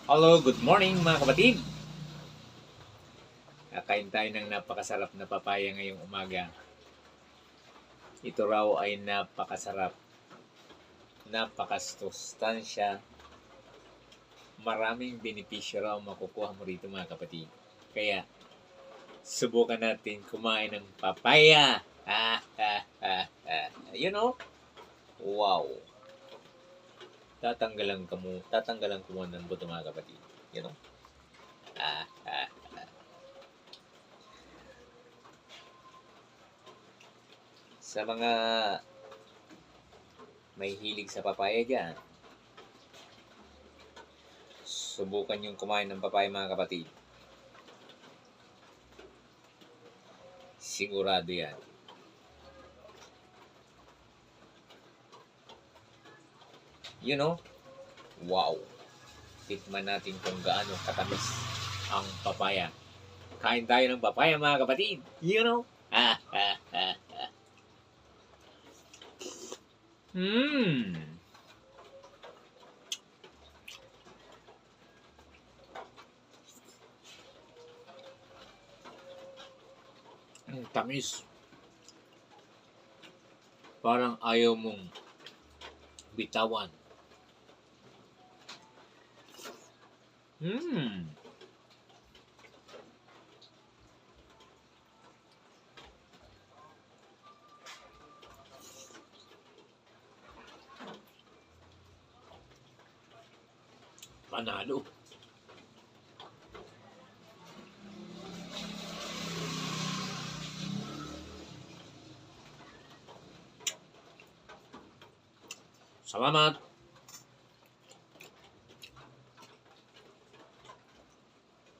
Hello, good morning mga kapatid. Kakain tayo ng napakasarap na papaya ngayong umaga. Ito raw ay napakasarap. Napakasustansya. Maraming benepisyo raw makukuha mo rito mga kapatid. Kaya, subukan natin kumain ng papaya. You know? Wow. Tatanggalan ko muna ng buto mga kapatid. You know? Ah, ah. Sa mga may hilig sa papaya dyan, subukan yung kumain ng papaya mga kapatid. Sigurado yan. You know? Wow! Tikman natin kung gaano katamis ang papaya. Kain tayo ng papaya mga kapatid. You know? Mmm! Ang tamis. Parang ayaw mong bitawan. Mmm! Panalo. Salamat.